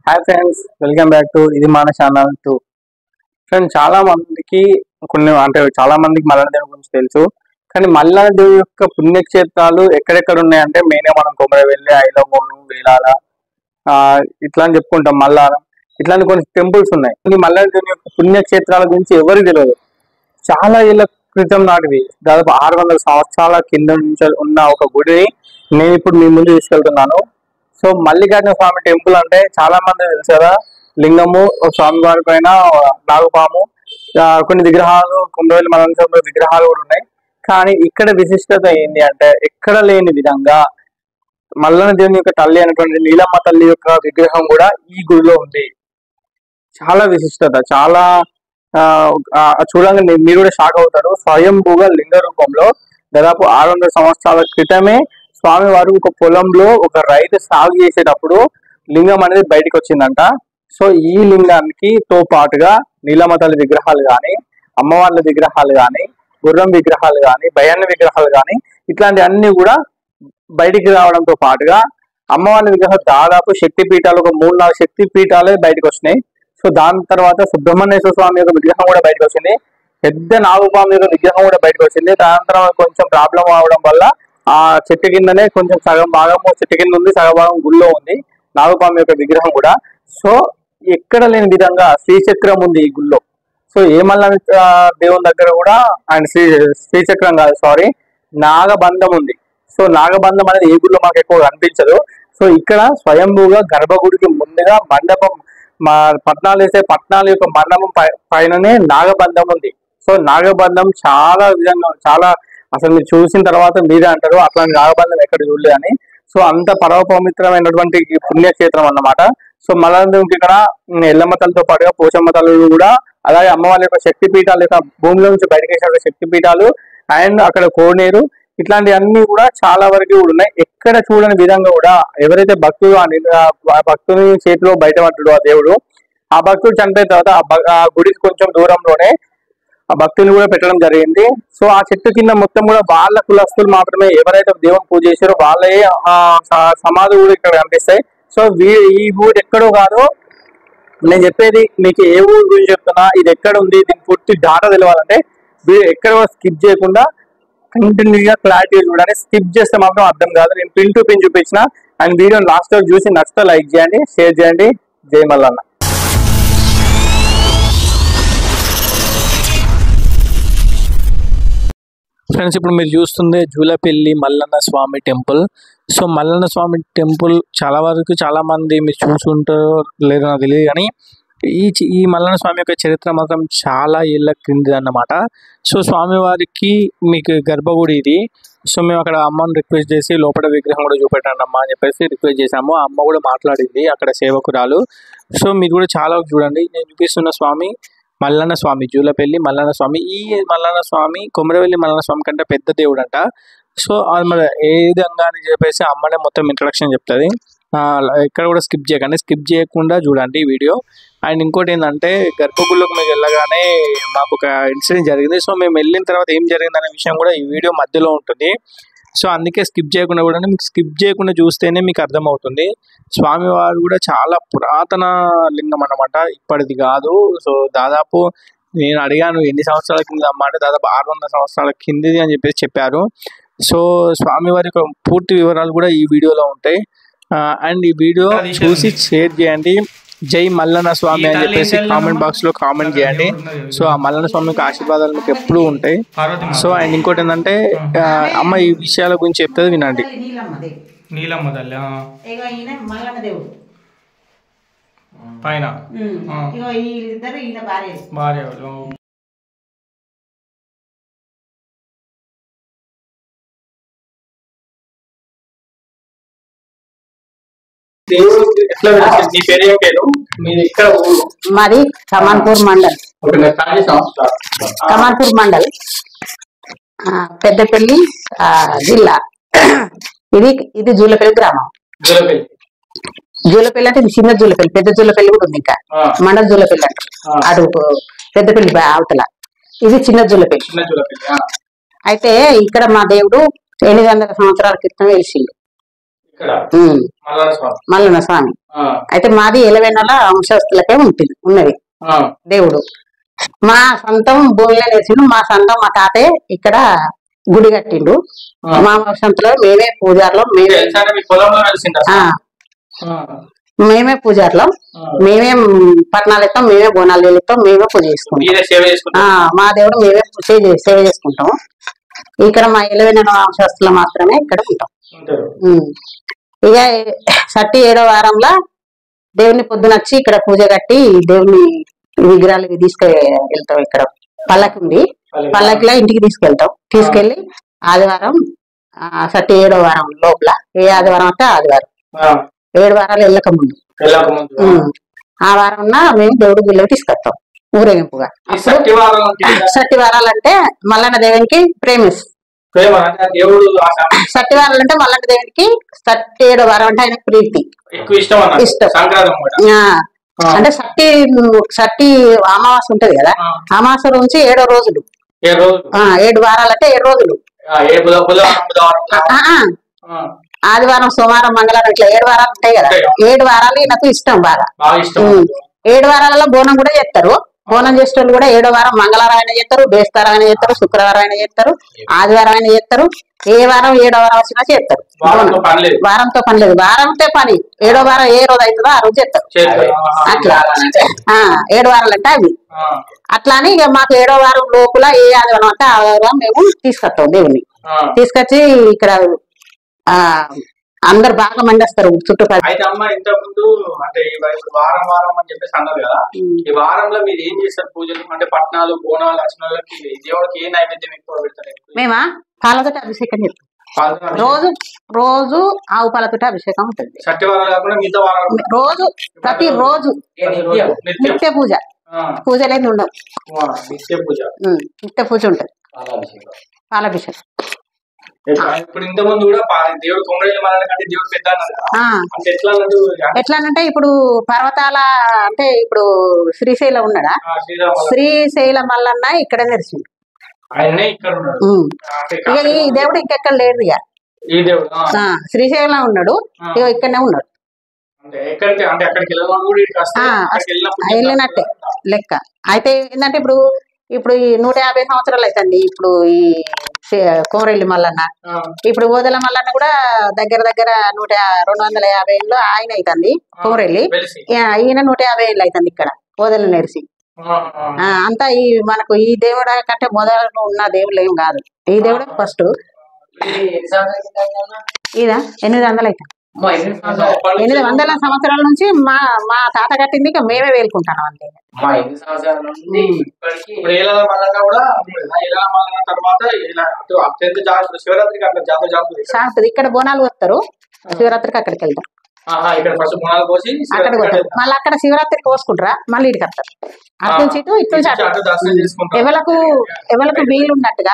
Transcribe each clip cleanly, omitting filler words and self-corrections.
Hi friends, welcome back to ఇది మన channel 2. Friends, చాలా మందికి చాలా మందికి మల్లన్న దేవుని గురించి తెలుసు. కానీ మల్లన్న దేవుని యొక్క పుణ్యక్షేత్రాలు ఎక్కడెక్కడ ఉన్నాయంటే మెయిన్గా మనం కొమరవెల్లి, ఐలమూరు, వేలాల ఇట్లా అని చెప్పుకుంటాం. మల్లారం ఇట్లాంటి కొన్ని టెంపుల్స్ ఉన్నాయి. ఈ మల్లన్న దేవుని యొక్క పుణ్యక్షేత్రాల గురించి ఎవరికి తెలియదు. చాలా ఏళ్ళ క్రితం నాటివి, దాదాపు 600 సంవత్సరాల కింద నుంచి ఉన్న ఒక గుడిని నేను ఇప్పుడు మీ ముందు తీసుకెళ్తున్నాను. సో మల్లికార్జున స్వామి టెంపుల్ అంటే చాలా మంది తెలుసు కదా. లింగము, స్వామివారి పైన నాగుపాము, కొన్ని విగ్రహాలు, కుండవేలి మల్లన్న విగ్రహాలు కూడా ఉన్నాయి. కానీ ఇక్కడ విశిష్టత ఏంటి అంటే ఎక్కడ లేని విధంగా మల్లన్న దేవుని యొక్క తల్లి అయినటువంటి నీలమ్మ తల్లి యొక్క విగ్రహం కూడా ఈ గుడిలో ఉంది. చాలా విశిష్టత, చాలా చూడండి మీరు కూడా షాక్ అవుతారు. స్వయంభూగా లింగ రూపంలో దాదాపు 600 సంవత్సరాల క్రితమే స్వామివారు ఒక పొలంలో ఒక రైతు సాగు చేసేటప్పుడు లింగం అనేది బయటకు వచ్చిందంట. సో ఈ లింగానికి తో పాటుగా నీలమ్మ తల్లి విగ్రహాలు కానీ, అమ్మవార్ల విగ్రహాలు కానీ, గుర్రం విగ్రహాలు కానీ, భయాన్న విగ్రహాలు కానీ ఇట్లాంటి అన్ని కూడా బయటికి రావడంతో పాటుగా అమ్మవార్ల విగ్రహాలు దాదాపు శక్తి పీఠాలు, ఒక 3-4 శక్తి పీఠాలే బయటకు వచ్చినాయి. సో దాని తర్వాత సుబ్రహ్మణ్యేశ్వర స్వామి యొక్క విగ్రహం కూడా బయటకు వచ్చింది. పెద్ద నాగుపాము యొక్క విగ్రహం కూడా బయటకు వచ్చింది. దాని తర్వాత కొంచెం ప్రాబ్లం అవడం వల్ల ఆ చెట్టు కిందనే కొంచెం సగం భాగం చెట్టు కింద ఉంది, సగం భాగం గుళ్ళో ఉంది నాగుపాము యొక్క విగ్రహం కూడా. సో ఎక్కడ లేని విధంగా శ్రీచక్రం ఉంది ఈ గుళ్ళో. సో మల్లన్న దేవుని దగ్గర కూడా ఆయన శ్రీచక్రం కాదు, సారీ, నాగబంధం ఉంది. సో నాగబంధం అనేది ఏ గుళ్ళో మనకు ఎక్కువ కనిపించదు. సో ఇక్కడ స్వయంభూగా గర్భగుడికి ముందుగా మండపం, పట్నాలు వేసే పట్నాల యొక్క మండపం పైననే నాగబంధం ఉంది. సో నాగబంధం చాలా విధంగా, చాలా అసలు మీరు చూసిన తర్వాత మీరే అంటారు అట్లాంటి నాగబంధం ఎక్కడ చూడలే అని. సో అంత పవిత్రమైనటువంటి పుణ్యక్షేత్రం అన్నమాట. సో మల్లన్న ఇక్కడ ఎల్లమ్మ తల్లితో పాటుగా పోచమ్మ తల్లులు కూడా, అలాగే అమ్మవారి యొక్క శక్తి పీఠాలు యొక్క భూమిలో నుంచి బయటకు వేసిన శక్తి పీఠాలు అండ్ అక్కడ కోనేరు ఇట్లాంటివన్నీ కూడా చాలా వరకు కూడా ఉన్నాయి. ఎక్కడ చూడని విధంగా కూడా ఎవరైతే భక్తులు భక్తుని చేతిలో బయటపడ్డాడు ఆ దేవుడు, ఆ భక్తుడు చనిపోయిన తర్వాత ఆ గుడికి కొంచెం దూరంలోనే ఆ భక్తులు కూడా పెట్టడం జరిగింది. సో ఆ చెట్టు కింద మొత్తం కూడా వాళ్ళ కులస్తులు మాత్రమే, ఎవరైతే దేవుని పూజ చేశారో వాళ్ళే సమాధి కూడా ఇక్కడ కనిపిస్తాయి. సో ఈ ఊరు ఎక్కడో కాదు, నేను చెప్పేది మీకు ఏ ఊరు గురించి చెప్తున్నా, ఇది ఎక్కడ ఉంది, దీని పూర్తి డాటా తెలియాలంటే ఎక్కడ స్కిప్ చేయకుండా కంటిన్యూగా క్లారిటీ చూడాలి. స్కిప్ చేస్తే మాత్రం అర్థం కాదు. నేను పిన్ టు పిన్ చూపించిన అండ్ వీడియో లాస్ట్ వరకు చూసి నచ్చితే లైక్ చేయండి, షేర్ చేయండి. జై మల్లన్న. ఫ్రెండ్స్, ఇప్పుడు మీరు చూస్తుంది జూలపల్లి మల్లన్న స్వామి టెంపుల్. సో మల్లన్న స్వామి టెంపుల్ చాలా వరకు చాలా మంది మీరు చూసుకుంటారో లేదో నాకు తెలియదు, కానీ ఈ మల్లన్న స్వామి యొక్క చరిత్ర మాత్రం చాలా ఏళ్ళ క్రింది అన్నమాట. సో స్వామివారికి మీకు గర్భగుడి ఇది. సో మేము అక్కడ అమ్మని రిక్వెస్ట్ చేసి లోపల విగ్రహం కూడా చూపెట్టండి అమ్మ అని చెప్పేసి రిక్వెస్ట్ చేసాము. ఆ అమ్మ కూడా మాట్లాడింది అక్కడ సేవకురాలు. సో మీరు కూడా చాలా చూడండి, నేను చూపిస్తున్న స్వామి మల్లన్న స్వామి, జూలపల్లి మల్లన్న స్వామి. ఈ మల్లన్న స్వామి కొమరవెల్లి మల్లన్న స్వామి కంటే పెద్ద దేవుడు అంట. సో అది మరి ఏ విధంగా అని చెప్పేసి అమ్మనే మొత్తం ఇంట్రడక్షన్ చెప్తుంది. ఇక్కడ కూడా స్కిప్ చేయకండి, స్కిప్ చేయకుండా చూడండి వీడియో. అండ్ ఇంకోటి ఏంటంటే గర్భగుడిలోకి మేము వెళ్ళగానే మాకు ఒక ఇన్సిడెంట్ జరిగింది. సో మేము వెళ్ళిన తర్వాత ఏం జరిగింది అనే విషయం కూడా ఈ వీడియో మధ్యలో ఉంటుంది. సో అందుకే స్కిప్ చేయకుండా కూడా, మీకు స్కిప్ చేయకుండా చూస్తేనే మీకు అర్థమవుతుంది. స్వామివారు కూడా చాలా పురాతన లింగం అన్నమాట, ఇప్పటిది కాదు. సో దాదాపు నేను అడిగాను ఎన్ని సంవత్సరాల కింద అమ్మ అంటే దాదాపు 600 సంవత్సరాల కిందిది అని చెప్పేసి చెప్పారు. సో స్వామివారి యొక్క పూర్తి వివరాలు కూడా ఈ వీడియోలో ఉంటాయి. అండ్ ఈ వీడియో చూసి షేర్ చేయండి. జై మల్లన్న స్వామి అని చెప్పేసి కామెంట్ బాక్స్ లో కామెంట్ చేయండి. సో ఆ మల్లన్న స్వామి యొక్క ఆశీర్వాదాలు మీకు ఎప్పుడూ ఉంటాయి. సో అండ్ ఇంకోటి ఏంటంటే అమ్మ ఈ విషయాల గురించి చెప్తుంది, వినండి. నీలమ్మ తల్లి పైన భార్య మాది కమాన్పూర్ మండల్, కమాన్పూర్ మండల్, పెద్దపల్లి జిల్లా. ఇది జూలపల్లి గ్రామం. జూలపల్లి అంటే చిన్న జూలపల్లి, పెద్ద జూలపల్లి కూడా ఉంది. ఇంకా మండల్ జూలపల్లి అంటే అటు పెద్దపల్లి అవతల, ఇది చిన్న జూలపల్లి. అయితే ఇక్కడ మా దేవుడు 800 సంవత్సరాల క్రితం వెలిసిండు. మల్లన్న స్వామి. అయితే మాది 11 వంశస్థులకే ఉన్నది దేవుడు. మా సొంతం భూమిలో నేర్చిండు. మా సొంతం మా తాతయ్య ఇక్కడ గుడి కట్టిండు. మా వంశంలో మేమే పూజారులో, మేమే పూజారులో, మేమే పట్నాలు ఇస్తాం, మేమే బోనాలు వెళ్తాం, మేమే పూజ చేసుకుంటాం. మా దేవుడు మేమే సేవ చేసుకుంటాం. ఇక్కడ మా 11 వంశస్థులు మాత్రమే ఇక్కడ ఉంటాం. ఇక 37వ వారంలో దేవుని పొద్దునొచ్చి ఇక్కడ పూజ కట్టి దేవుని విగ్రహాలు తీసుకెళ్తాం. ఇక్కడ పల్లకి ఉంది, పల్లకిలో ఇంటికి తీసుకెళ్లి ఆదివారం 37వ వారం లోపల, ఏ ఆదివారం అంటే ఆదివారం 7 వారాలు వెళ్ళక ముందు ఆ వారం మేము దేవుడి గుళ్ళకి తీసుకొస్తాం ఊరేగింపుగా. సట్టివారాలు అంటే మల్లన్న దేవునికి ప్రేమిస్. సట్టివారాలు అంటే మల్లన్న దేవునికి 37వ వారం అంటే ఆయన ప్రీతి ఇష్టం. అంటే సట్టి అమావాస్య ఉంటది కదా, అమావాస్య నుంచి 7వ రోజులు, 7 వారాలు అంటే 7 రోజులు. ఆదివారం, సోమవారం, మంగళవారం ఇట్లా 7 వారాలు ఉంటాయి కదా. 7 వారాలు నాకు ఇష్టం బాగా. 7 వారాలలో బోనం కూడా చేస్తారు. బోనం చేసే వాళ్ళు కూడా 7వ వారం మంగళవారం అయినా చేస్తారు, బేస్తారం అయినా చేస్తారు, శుక్రవారం అయినా చేస్తారు, ఆదివారం అయినా చేస్తారు. ఏ వారం 7వ వారం వచ్చినా చేస్తారు. వారంతో పని లేదు, వారంతో పని. 7వ వారం ఏ రోజు అవుతుందో ఆ రోజు చేస్తారు. అట్లా 7 వారాలు అంటే అవి. అట్లా అని ఇక మాకు 7వ వారం లోపల ఏ ఆదివారం అంటే ఆదివారం మేము తీసుకొస్తాం దేవుణ్ణి. తీసుకొచ్చి ఇక్కడ అందరు బాగా మంది వస్తారు చుట్టుపక్కల. అయితే అమ్మ ఇంతకు ముందు అంటే వారం వారం అని చెప్పేసి అన్నారు కదా, ఈ వారంలో మీరు ఏం చేస్తారు పూజలు? అంటే పట్నాలు, బోనాలు, అర్చనలకి దేవుడికి ఏ నైవేద్యం ఎక్కువ పెడతారు? మేమా పాలతోటి అభిషేకం చేస్తాం. రోజు ఆవు పాలతోటి అభిషేకం ఉంటుంది. సట్టివారాలు కాకుండా మిగతా వారాలు రోజు ప్రతి రోజు నిత్య పూజ. పూజ లేదు ఉండవు, నిత్య పూజ ఉంటుంది. పాలాభిషేకం. ఇప్పుడు ఇంత ముందు కూడా దేవుడు కొమరేలి మల్లన్న కంటే దేవుడు పెద్ద ఎట్లానంటే ఇప్పుడు పర్వతాల అంటే ఇప్పుడు శ్రీశైలం ఉన్నాడా, శ్రీశైల మల్లన్న ఇక్కడ నడిచిండు. ఇక ఈ దేవుడు ఇంకెక్కడ లేదు. ఇక శ్రీశైలం ఉన్నాడు, ఇక ఇక్కడనే ఉన్నాడు. వెళ్ళినట్టే లెక్క. అయితే ఏంటంటే ఇప్పుడు ఈ 150 సంవత్సరాలు అవుతుంది. ఇప్పుడు ఈ కోమరెల్లి మల్లన్న, ఇప్పుడు ఓదెల మల్లన్న కూడా దగ్గర 250 ఆయన అవుతుంది కోమరెల్లి. ఈయన 150 ఏళ్ళు అవుతుంది ఇక్కడ ఓదెల నెరిసి. అంతా ఈ మనకు ఈ దేవుడు కంటే మొదలు ఉన్న దేవుళ్ళు ఏం కాదు. ఈ దేవుడు ఫస్ట్. ఇదా 800 అవుతుంది. 800 సంవత్సరాల నుంచి మా తాత కట్టింది. ఇక మేమే వేలుకుంటాం అంతే. ఇక్కడ బోనాలు వస్తారు శివరాత్రికి, అక్కడికి వెళ్తారు. అక్కడ మళ్ళీ అక్కడ శివరాత్రికి కోసుకుంటారా, మళ్ళీ ఇటుకి వస్తారు. అటు నుంచి ఇటు ఎవరికి వీలు ఉన్నట్టుగా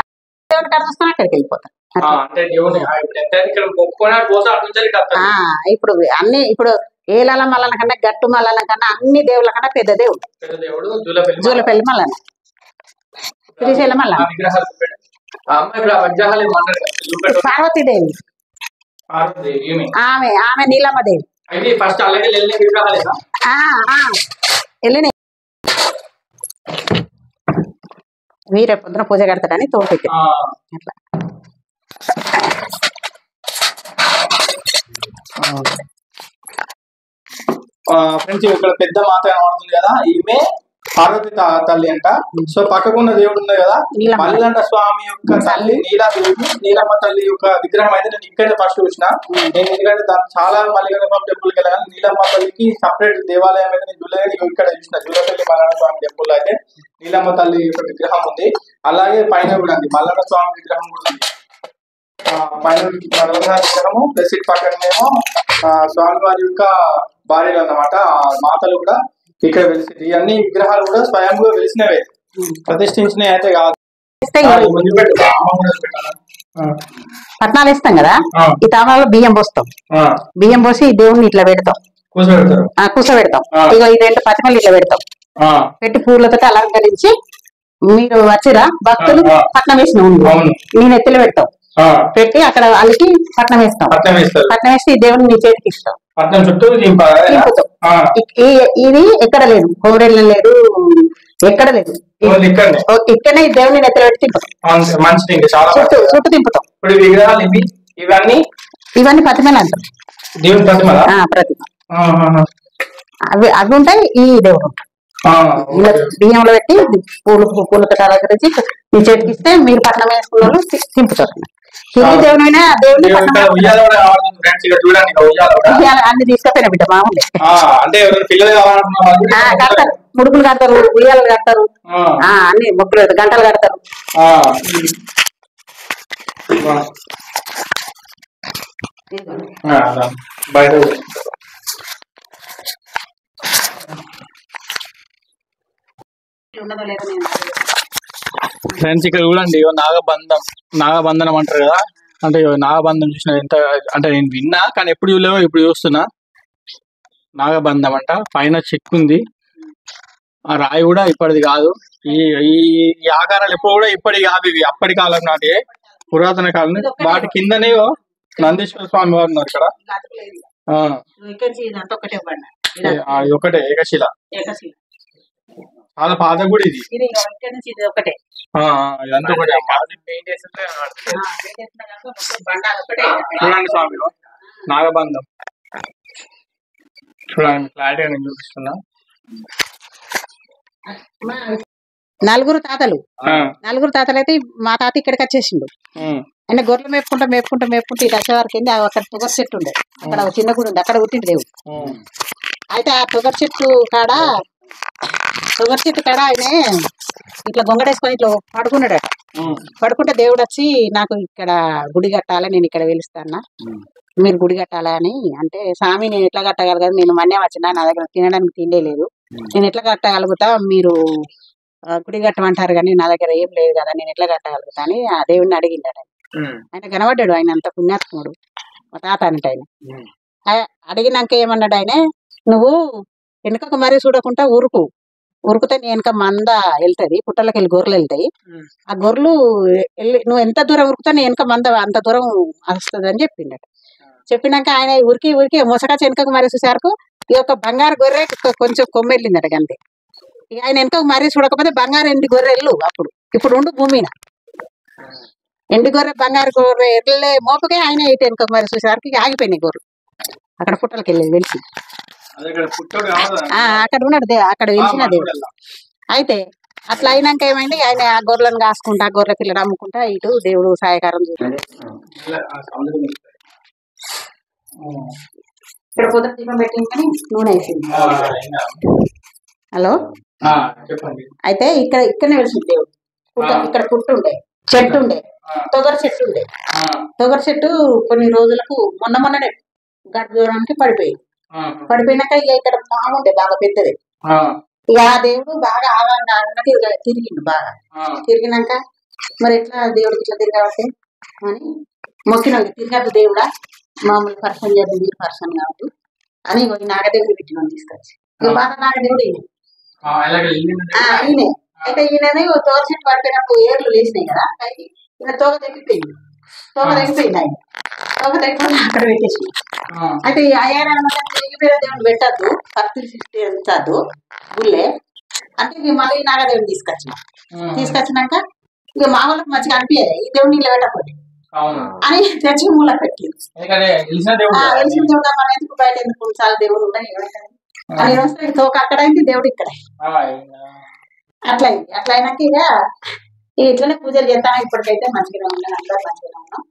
దేవుడి కాడ చూసుకొని అక్కడికి వెళ్ళిపోతారు. ఇప్పుడు అన్ని ఇప్పుడు ఏలాల మల్లన్న కన్నా, గట్టు మల్లన్న కన్నా, అన్ని దేవుళ్ళ కన్నా పెద్ద దేవుడు జూలపల్లి మల్లన్న, శ్రీశైలం మల్లన్న. పార్వతీదేవి ఆమె నీలమ్మదేవి వెళ్ళినాయి. మీరే పొద్దున పూజ కడతారని తోటి అట్లా. ఫ్రెండ్స్ ఇక్కడ పెద్ద మాత కనబడుతుంది కదా, ఈమె పార్వతి తల్లి అంట. సో పక్కకున్న దేవుడు ఉంది కదా మల్లన్న స్వామి యొక్క తల్లి నీలాదేవి, నీలమ్మ తల్లి యొక్క విగ్రహం అయితే నేను ఇక్కడే ఫస్ట్ చూసిన. నేను ఎందుకంటే చాలా మల్లికార్జున స్వామి టెంపుల్కి వెళ్ళాను, నీలమ్మ తల్లికి సపరేట్ దేవాలయం అయితే నేను చూడలేదు. ఇక్కడ చూసిన జూలపల్లి మల్లన్న స్వామి టెంపుల్ అయితే నీలమ్మ తల్లి యొక్క విగ్రహం ఉంది. అలాగే పైన కూడా ఉంది మల్లన్న స్వామి విగ్రహం కూడా ఉంది. పైన విగ్రహము ప్లస్ ఇటు పక్కనేమో స్వామివారి యొక్క భార్యలు అన్నమాట, మాతలు కూడా ఇక్కడ వెలిసి. ఇవన్నీ విగ్రహాలు కూడా స్వయంగా వెలిసినవే, ప్రతిష్ఠించినవి అయితే కాదు. పట్నాలు ఇస్తాం కదా, ఈ తామరాలో బియ్యం పోస్తాం. బియ్యం పోసి దేవుణ్ణి ఇట్లా పెడతాం, కూర్చోబెడతాం. ఇక ఈ 2 పచ్చిమల్లి ఇట్లా పెడతాం, పెట్టి పూలతో అలంకరించి మీరు వచ్చిరా భక్తులు పట్నం వేసిన ఉంది నేను ఎత్తులు పెడతాం. పెట్టి అక్కడ వాళ్ళకి పట్నం వేస్తాం. పట్నం వేస్తే ఈ దేవుని నీ చేతికి ఇస్తాం. పట్నం చుట్టూ తింపుతాం. ఇది ఎక్కడ లేదు, కోరేళ్ళ లేదు, ఎక్కడ లేదు. ఇక్కడనే ఈ దేవుని నెత్తలు పెట్టి తింపుతాం. చుట్టూ తింపుతాం. ఇవన్నీ ప్రతిమలు అంటాం. దేవుని ప్రతిమ. అవి ఉంటాయి. ఈ దేవుడు ఉంటాయి. బియ్యంలో పెట్టి పూల కట్టాలకి మీ చేతికి ఇస్తే మీరు పట్నం వేసుకున్న వాళ్ళు తింపుతారు. హిందీ దేవునైనా దేవుని అన్ని తీసుకపోయిన బిడ్డ మామూలు కడతారు. ముడుపులు కడతారు, ఉయ్యాలు కడతారు, అన్ని ముగ్గులు గంటలు కడతారు. ఫ్రెండ్స్ ఇక్కడ చూడండి నాగబంధనం అంటారు కదా. అంటే నాగబంధం చూసిన ఎంత అంటే నేను విన్నా కానీ ఎప్పుడు చూడలేవో ఇప్పుడు చూస్తున్నా. నాగబంధం అంట. పైన చెక్కు ఉంది. ఆ రాయి కూడా ఇప్పటిది కాదు. ఈ ఈ ఆకారాలు ఎప్పుడు కూడా ఇప్పటి కాదు. ఇవి అప్పటి కాలం నాటి పురాతన కాలం. వాటి కిందనే నందీశ్వర స్వామి వారు ఉన్నారు ఇక్కడ. ఒకటే ఏకశిల. చాలా పాత గుడి ఇది. చూడండి స్వామి నాగబంధం చూడండి క్లారిటీగా నేను చూపిస్తున్నా. నలుగురు తాతలు అయితే మా తాత ఇక్కడికి వచ్చేసిండు. ఆయన గొర్రెలు మేపుకుంటూ ఇటు వచ్చేవారికి అక్కడ పొగర్ చెట్టు ఉండే. అక్కడ చిన్న గుడి ఉంది, అక్కడ పుట్టింది దేవుడు. అయితే ఆ పొగర్ చెట్టు కాడ ఆయన ఇట్లా గొంగడేసుకొని ఇట్లా పడుకున్నాడట. పడుకుంటే దేవుడు వచ్చి నాకు ఇక్కడ గుడి కట్టాలి, నేను ఇక్కడ వెలుస్తానా, మీరు గుడి కట్టాలా అని అంటే, స్వామి నేను ఎట్లా కట్టగలగదు, నేను మన్నే వచ్చినా, నా దగ్గర తినడానికి తిండే లేదు, నేను ఎట్లా కట్టగలుగుతా, మీరు గుడి కట్టమంటారు కానీ నా దగ్గర ఏం లేదు కదా, నేను ఎట్లా కట్టగలుగుతా అని ఆ దేవుడిని అడిగిండట. ఆయన కనబడ్డాడు. ఆయన అంత పుణ్యాత్ముడు మా తాత అంటే. ఆయన అడిగినాక ఏమన్నాడు ఆయన, నువ్వు వెనుకకు మరీ చూడకుండా ఉరుకుతే నీ వెనక మంద వెళ్తుంది, పుట్టలకి వెళ్ళి గొర్రెలు వెళ్తాయి. ఆ గొర్రెలు నువ్వు ఎంత దూరం ఉరుకుతా నీ వెనక మంద అంత దూరం వస్తుంది అని చెప్పిండట. చెప్పినాక ఆయన ఉరికి మొసకాచి వెనకకు మరీ చూసారు. ఈ యొక్క బంగారు గొర్రె కొంచెం కొమ్మెళ్ళిందట అంతే. ఇక ఆయన వెనకకు మరీ చూడకపోతే బంగారు ఎండి గొర్రెలు ఇప్పుడు ఉండు భూమిన ఎండి గొర్రె బంగారు గొర్రె ఎట్లే మోపకే ఆయన ఇటు వెనకకు మరీ చూసేసరికి ఇక ఆగిపోయినాయి గొర్రెలు. అక్కడ పుట్టలకి వెళ్ళి వెలిసి అక్కడ ఉన్నాడు, అక్కడ వెలిసిన దేవుడు. అయితే అట్లా అయినాక ఏమైంది, ఆయన ఆ గొర్రెలను కాసుకుంటా గొర్రె పిల్లలు అమ్ముకుంటా ఇటు దేవుడు సహాయకారం చూసాడు. ఇక్కడ పొద్దు దీపం పెట్టింది కానీ నూనె వేసింది. హలో అయితే ఇక్కడనే వెలిసింది దేవుడు. ఇక్కడ పుట్టుండే చెట్టు ఉండే, తొగర చెట్టు కొన్ని రోజులకు మొన్ననే గడ్డ దూరానికి పడిపోయినాక ఇక ఇక్కడ మాముండే బాగా పెద్దది. ఇక ఆ దేవుడు బాగా ఆగానికి తిరిగిండు. బాగా తిరిగినాక మరి ఎట్లా దేవుడికి ఇట్లా తిరగాలి అని మొక్కినాడు. తిరగద్దు దేవుడా, మామూలు పర్సన్ చేద్దాం, మీరు పర్సన్ కాబట్టి అని నాగదేవుడు పెట్టినాం తీసుకొచ్చి. బాగా నాగదేవుడు ఈయన. అయితే ఈయన తోగ చెట్టు పడిపోయినప్పుడు ఏర్లు లేచినాయి కదా, ఈయన తోగ తగ్గిపోయింది. ఆయన తోగ తగ్గిపోయి అక్కడ పెట్టేసి. అయితే తెగిపోయిన దేవుడు పెట్టద్దు, భక్తి సృష్టించద్దు గుళ్ళే అంటే ఇక మళ్ళీ నాగదేవుని తీసుకొచ్చినాక ఇక మా వాళ్ళకి మంచిగా అనిపించదు ఈ దేవుడిని ఇలా పెట్టకపోతే అని తెచ్చి మూల పెట్టింది. తెలిసిన దేవుడు మన ఎందుకు బయట ఎందుకు చాలా దేవుడు ఉన్నాయి అని వస్తే తోక అక్కడ అయింది, దేవుడు ఇక్కడ అట్లా అయింది. అట్లా అయినాక ఇక ఇట్లనే పూజలు చేస్తాను. ఇప్పటికైతే మంచిగా ఉన్నాను, అందరూ మంచిగా ఉన్నాం.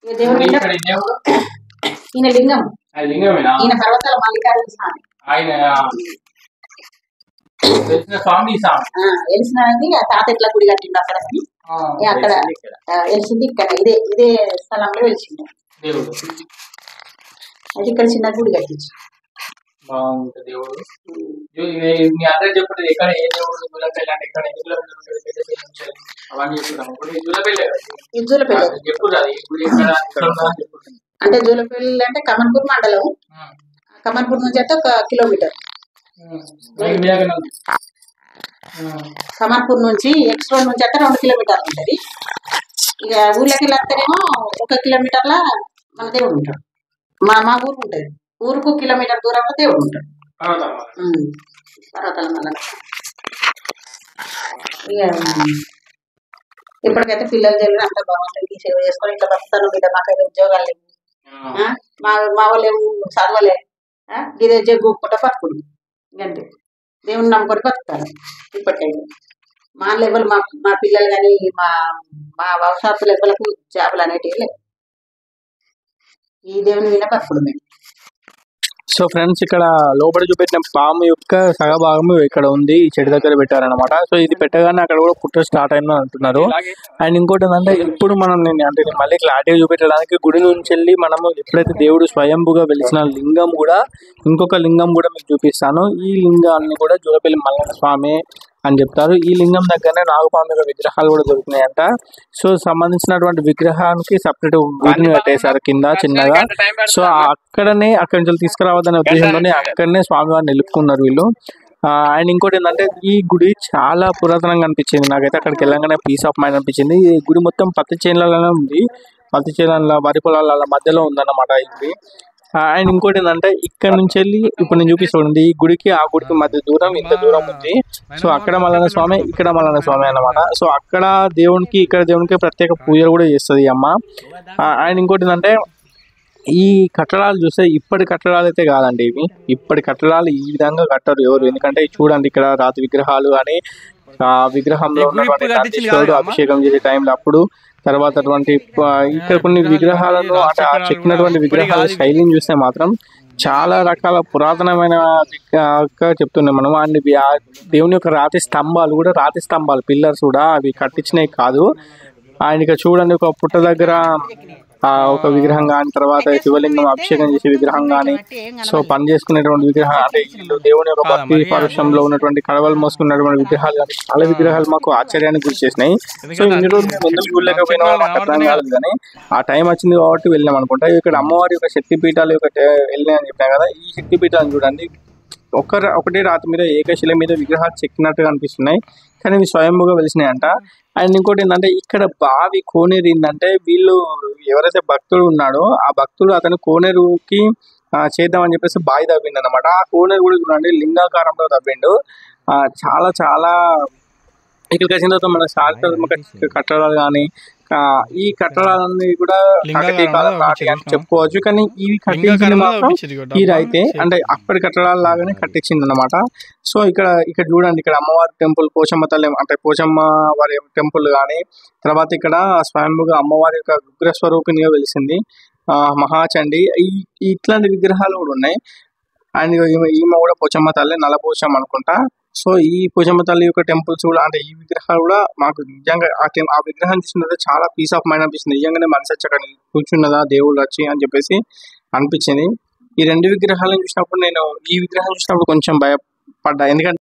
ఇక దేవుడు ఈయన లింగం, ఈయన పర్వతాల మల్లికార్జున స్వామి. వెలిసినది ఆ తాత ఎట్లా గుడి కట్టిండు అక్కడ, అక్కడ వెలిసింది. ఇక్కడ ఇదే స్థలంలో వెలిసింది. అది ఇక్కడ చిన్న గుడి కట్టించి బాగుంటుంది దేవుడు. అందరూ చెప్పండి ఎక్కడ ఏ దేవుడు జూలపల్లి అంటే ఇక్కడ అవన్నీ చెప్తున్నాము. అంటే జూలపల్లి అంటే కమన్పూర్ మండలం. కమన్పూర్ నుంచి అయితే 1 కిలోమీటర్. కమన్పూర్ నుంచి ఎక్స్ రోడ్ నుంచి అయితే 2 కిలోమీటర్లు ఉంటుంది. ఇక ఊళ్ళకి వెళ్ళేస్తేనేమో 1 కిలోమీటర్ల మన దేవుడు ఉంటాడు. మా ఊరు ఉంటుంది, ఊరుకు కిలోమీటర్ దూరంలో దేవుడు ఉంటాడు పర్వతాల మళ్ళీ. ఇక ఇప్పటికైతే పిల్లలు తెలియదు అంత బాగుంటుంది, సేవ చేసుకొని ఇట్లా బతుకుతాను బిడ్డ. మాకైతే ఉద్యోగాలు లేవు, మా వాళ్ళు ఏమో చదవలే, ఇదే జగ్గుకుంటా బతుకుడు ఇంకంతే. దేవుని నమ్ముకొని బతుకుతారు ఇప్పటికైతే. మా లెవెల్ మా పిల్లలు కానీ మా భవిష్యత్తు లెవెల్కు జాబులు అనేటివి లేవు. ఈ దేవుని విన బతుకుడు మేము. సో ఫ్రెండ్స్, ఇక్కడ లోపల చూపెట్టిన పాము యొక్క సగభాగము ఇక్కడ ఉంది, ఈ చెట్టు దగ్గర పెట్టారనమాట. సో ఇది పెట్టగానే అక్కడ కూడా పుట్ట స్టార్ట్ అయిందని అంటున్నారు. అండ్ ఇంకోటి ఏంటంటే, ఇప్పుడు మనం అంటే మళ్ళీ క్లారిటీగా చూపెట్టడానికి గుడి నుంచి వెళ్ళి మనము ఎప్పుడైతే దేవుడు స్వయంభుగా వెలిసిన లింగం కూడా, ఇంకొక లింగం కూడా మీకు చూపిస్తాను. ఈ లింగాన్ని కూడా జూలపల్లి మల్లన్న స్వామి అని చెప్తారు. ఈ లింగం దగ్గరనే నాగపాము యొక్క విగ్రహాలు కూడా దొరుకుతున్నాయంట. సో సంబంధించినటువంటి విగ్రహానికి సపరేట్ గుడిని కట్టేశారు కింద చిన్నగా. సో అక్కడి నుంచి తీసుకురావద్దనే ఉద్దేశంతోనే అక్కడనే స్వామివారిని నిలుపుకున్నారు వీళ్ళు. అండ్ ఇంకోటి ఏంటంటే, ఈ గుడి చాలా పురాతనంగా అనిపించింది నాకైతే. అక్కడికి వెళ్ళగానే పీస్ ఆఫ్ మైండ్ అనిపించింది. ఈ గుడి మొత్తం పత్తి చేనులలోనే ఉంది, పత్తి చేనుల వరి పొలాల మధ్యలో ఉందన్నమాట ఈ గుడి. అండ్ ఇంకోటి ఏంటంటే, ఇక్కడ నుంచి వెళ్ళి ఇప్పుడు నేను చూపిస్తుంది ఈ గుడికి ఆ గుడికి మధ్య దూరం ఇంత దూరం ఉంది. సో అక్కడ మల్లన్న స్వామి, ఇక్కడ మల్లన్న స్వామి అన్నమాట. సో అక్కడ దేవునికి ఇక్కడ దేవునికి ప్రత్యేక పూజలు కూడా చేస్తుంది ఈ అమ్మ. అండ్ ఇంకోటి ఏంటంటే, ఈ కట్టడాలు చూస్తే ఇప్పటి కట్టడాలు అయితే కాదండి ఇవి. ఇప్పటి కట్టడాలు ఈ విధంగా కట్టరు ఎవరు. ఎందుకంటే చూడండి, ఇక్కడ రాతి విగ్రహాలు అని, ఆ విగ్రహంలో ఉన్నటువంటి నందీశ్వరుడు అభిషేకం చేసే టైంలో అప్పుడు, తర్వాత అటువంటి ఇక్కడ కొన్ని విగ్రహాలను అంటే చెక్కినటువంటి విగ్రహాల శైలిని చూస్తే మాత్రం చాలా రకాల పురాతనమైన చెప్తున్నాం మనం. అండ్ దేవుని యొక్క రాతి స్తంభాలు పిల్లర్స్ కూడా అవి కట్టించినవి కాదు. ఆయన ఇక్కడ చూడండి, ఒక పుట్ట దగ్గర ఒక విగ్రహం కానీ, తర్వాత శివలింగం అభిషేకం చేసే విగ్రహం కానీ, సో పని చేసుకునేటువంటి విగ్రహం అంటే వీళ్ళు దేవుని యొక్క భక్తి పారుష్యంలో ఉన్నటువంటి కడవలు మోసుకున్నటువంటి విగ్రహాలు కానీ, చాలా విగ్రహాలు మాకు ఆశ్చర్యానికి గురి చేసినాయి. సో ఇన్ని రోజులు మేము ఎందుకు చూడలేకపోయినా మాకు అర్థం కాలేదు, కానీ ఆ టైం వచ్చింది కాబట్టి వెళ్ళాం అనుకుంటా. ఇక్కడ అమ్మవారి యొక్క శక్తిపీఠాలు వెళ్ళాయని చెప్పినా కదా, ఈ శక్తిపీఠాలను చూడండి, ఒకటే రాతి మీద ఏకశిల మీద విగ్రహాలు చెక్కినట్టుగా అనిపిస్తున్నాయి, కానీ ఇవి స్వయంభుగా వెలిసినాయంట. అండ్ ఇంకోటి ఏంటంటే, ఇక్కడ బావి కోనేరు ఏంటంటే, వీళ్ళు ఎవరైతే భక్తుడు ఉన్నాడో ఆ భక్తుడు అతను కోనేరుకి చేద్దామని చెప్పేసి బావి తవ్విండు అనమాట. ఆ కోనేరు కూడా చూడండి లింగాకారంలో తవ్విండు. చాలా చాలా ఇక్కడికి వచ్చిన తర్వాత మన చారిత్రాత్మక కట్టడాలు కానీ, ఈ కట్టడాలన్నీ కూడా కాకతీయ కాలం నాటి అని చెప్పుకోవచ్చు. కానీ ఇవి కట్టించింది మాత్రం ఈ రైతే, అంటే అప్పటి కట్టడాల లాగానే కట్టించింది అనమాట. సో ఇక్కడ చూడండి, ఇక్కడ అమ్మవారి టెంపుల్, పోచమ్మ తల్లి అంటే పోచమ్మ వారి టెంపుల్ కానీ, తర్వాత ఇక్కడ స్వయంభుగా అమ్మవారి యొక్క ఉగ్ర స్వరూపిణిగా వెలిసింది మహాచండి. ఇట్లాంటి విగ్రహాలు కూడా ఉన్నాయి. అండ్ ఈమె కూడా పోచమ్మ తల్లి, నల్లపోచమ్మ అనుకుంటా. సో ఈ పోచమ్మ తల్లి యొక్క టెంపుల్స్ కూడా అంటే ఈ విగ్రహాలు కూడా మాకు నిజంగా ఆ విగ్రహం చూసినట్టు చాలా పీస్ ఆఫ్ మైండ్ అనిపిస్తుంది. నిజంగానే మనసు వచ్చి అక్కడ కూర్చున్నదా దేవుళ్ళు వచ్చి అని చెప్పేసి అనిపించింది. ఈ రెండు విగ్రహాలను చూసినప్పుడు నేను ఈ విగ్రహం చూసినప్పుడు కొంచెం భయపడ్డా, ఎందుకంటే